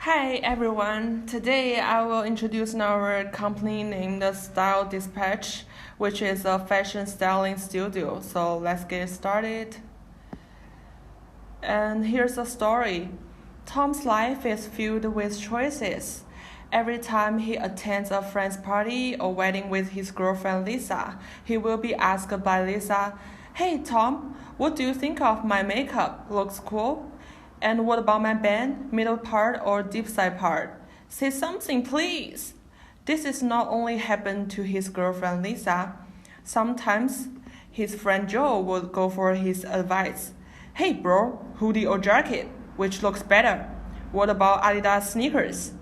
Hi everyone, today I will introduce our company named Style Dispatch, which is a fashion styling studio. So let's get started. And here's the story. Tom's life is filled with choices. Every time he attends a friend's party or wedding with his girlfriend Lisa, he will be asked by Lisa, "Hey Tom, what do you think of my makeup? Looks cool? And what about my band, middle part or deep side part? Say something, please." This is not only happened to his girlfriend Lisa. Sometimes his friend Joe would go for his advice. "Hey bro, hoodie or jacket? Which looks better? What about Adidas sneakers?"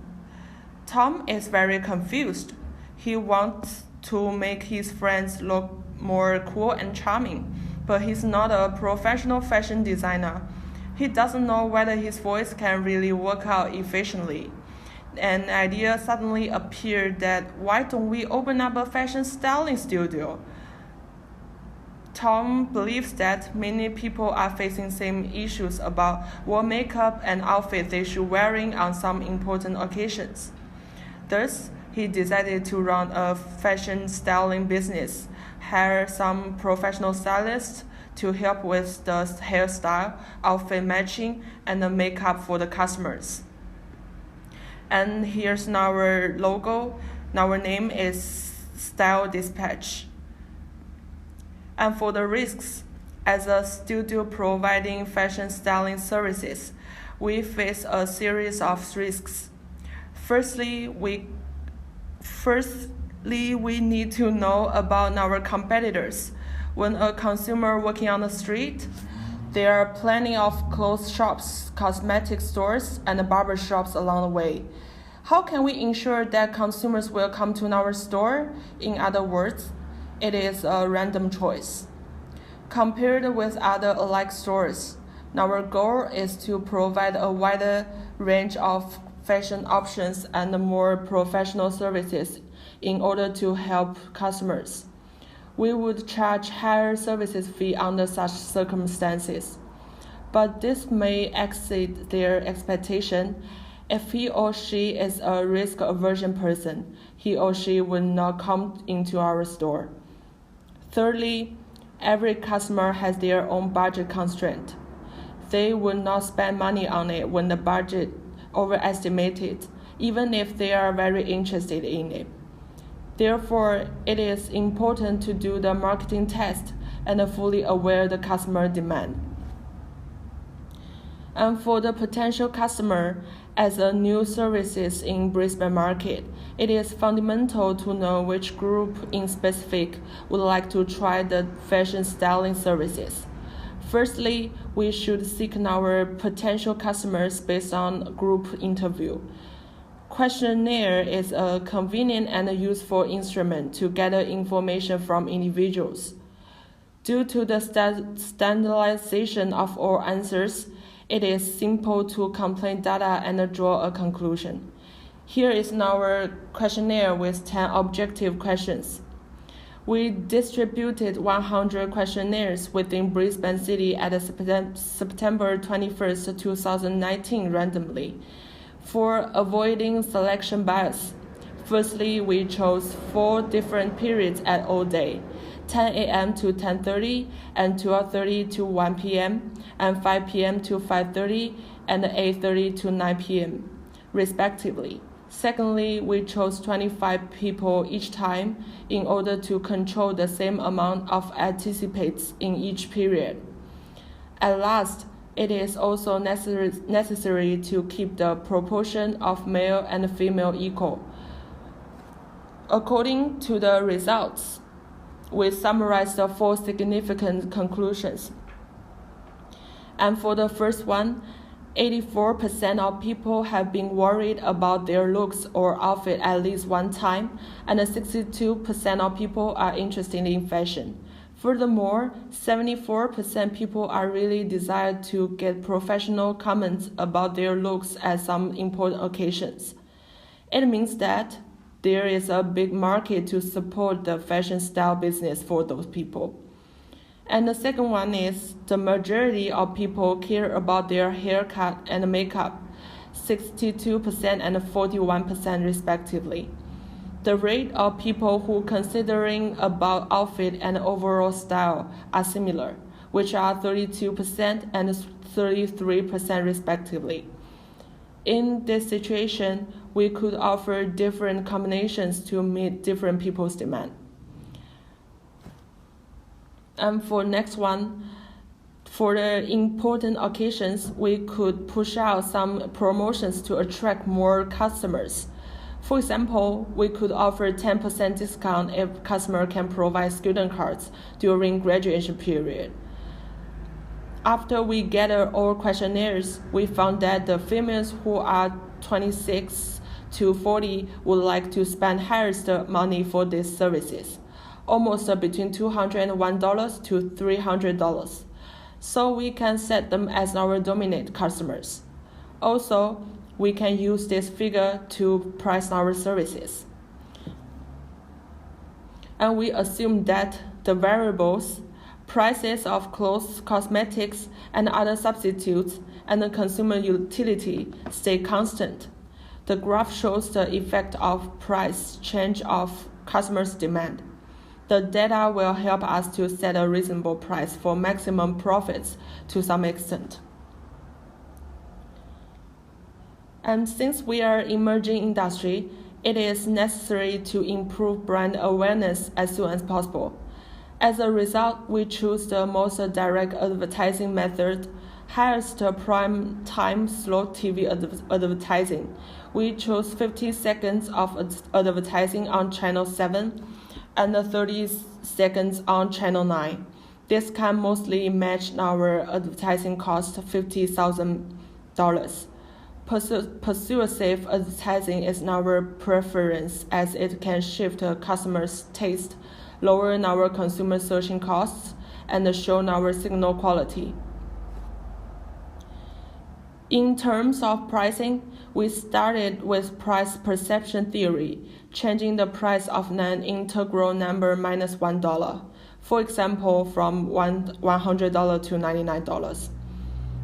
Tom is very confused. He wants to make his friends look more cool and charming, but he's not a professional fashion designer. He doesn't know whether his voice can really work out efficiently. An idea suddenly appeared that why don't we open up a fashion styling studio? Tom believes that many people are facing same issues about what makeup and outfit they should wearing on some important occasions. Thus, he decided to run a fashion styling business, hire some professional stylists to help with the hairstyle, outfit matching, and the makeup for the customers. And here's our logo. Our name is Style Dispatch. And for the risks, as a studio providing fashion styling services, we face a series of risks. Firstly, we need to know about our competitors. When a consumer walking on the street, there are plenty of clothes shops, cosmetic stores, and barber shops along the way. How can we ensure that consumers will come to our store? In other words, it is a random choice. Compared with other alike stores, our goal is to provide a wider range of fashion options and more professional services in order to help customers. We would charge higher services fee under such circumstances, but this may exceed their expectation. If he or she is a risk-aversion person, he or she will not come into our store. Thirdly, every customer has their own budget constraint. They will not spend money on it when the budget overestimated, even if they are very interested in it. Therefore, it is important to do the marketing test and fully aware the customer demand. And for the potential customer, as a new services in Brisbane market, it is fundamental to know which group in specific would like to try the fashion styling services. Firstly, we should seek our potential customers based on group interview. Questionnaire is a convenient and useful instrument to gather information from individuals. Due to the standardization of all answers, it is simple to compile data and draw a conclusion. Here is our questionnaire with 10 objective questions. We distributed 100 questionnaires within Brisbane City at September 21st, 2019 randomly. For avoiding selection bias, firstly, we chose 4 different periods at all day, 10 a.m. to 10:30, and 12:30 to 1 p.m., and 5 p.m. to 5:30, and 8:30 to 9 p.m., respectively. Secondly, we chose 25 people each time in order to control the same amount of anticipates in each period. At last, it is also necessary to keep the proportion of male and female equal. According to the results, we summarize the 4 significant conclusions. And for the first one, 84% of people have been worried about their looks or outfit at least one time, and 62% of people are interested in fashion. Furthermore, 74% people are really desired to get professional comments about their looks at some important occasions. It means that there is a big market to support the fashion style business for those people. And the second one is the majority of people care about their haircut and makeup. 62% and 41% respectively. The rate of people who considering about outfit and overall style are similar, which are 32% and 33% respectively. In this situation, we could offer different combinations to meet different people's demand. And for next one, for the important occasions, we could push out some promotions to attract more customers. For example, we could offer 10% discount if customer can provide student cards during graduation period. After we gather all questionnaires, we found that the females who are 26 to 40 would like to spend highest money for these services, almost between $201 to $300. So we can set them as our dominant customers. Also, we can use this figure to price our services. And we assume that the variables, prices of clothes, cosmetics, and other substitutes, and the consumer utility stay constant. The graph shows the effect of price change of customers' demand. The data will help us to set a reasonable price for maximum profits to some extent. And since we are emerging industry, it is necessary to improve brand awareness as soon as possible. As a result, we choose the most direct advertising method, highest prime time slot TV advertising. We chose 50 seconds of advertising on channel 7 and 30 seconds on channel 9. This can mostly match our advertising cost $50,000. Persuasive advertising is our preference as it can shift a customer's taste, lower our consumer searching costs, and show our signal quality. In terms of pricing, we started with price perception theory, changing the price of an integral number minus $1, for example, from $100 to $99.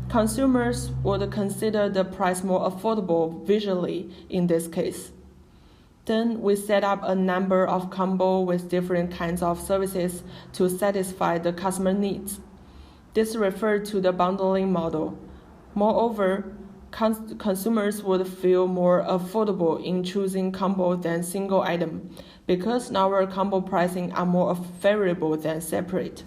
Consumers would consider the price more affordable visually in this case. Then we set up a number of combos with different kinds of services to satisfy the customer needs. This referred to the bundling model. Moreover, consumers would feel more affordable in choosing combo than single item because our combo pricing are more favorable than separate.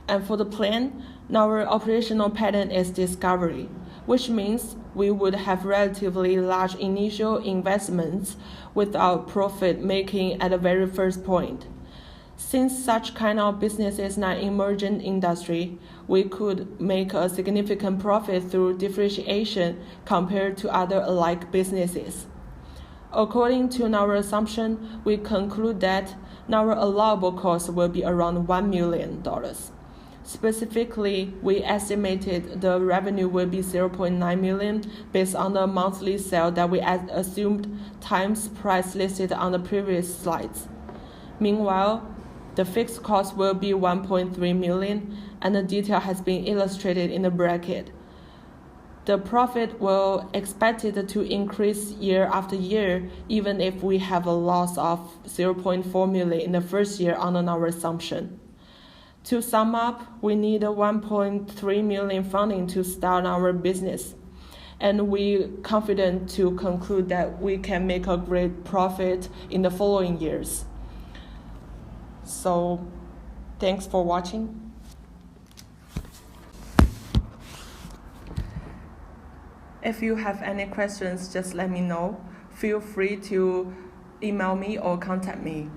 And for the plan, our operational pattern is discovery, which means we would have relatively large initial investments without profit making at the very first point. Since such kind of business is an emergent industry, we could make a significant profit through differentiation compared to other alike businesses. According to our assumption, we conclude that our allowable cost will be around $1 million. Specifically, we estimated the revenue will be $0.9 million based on the monthly sale that we assumed times price listed on the previous slides. Meanwhile, the fixed cost will be $1.3 million, and the detail has been illustrated in the bracket. The profit will expected to increase year after year, even if we have a loss of $0.4 million in the first year on our assumption. To sum up, we need a $1.3 million funding to start our business, and we're confident to conclude that we can make a great profit in the following years. So, thanks for watching. If you have any questions, just let me know. Feel free to email me or contact me.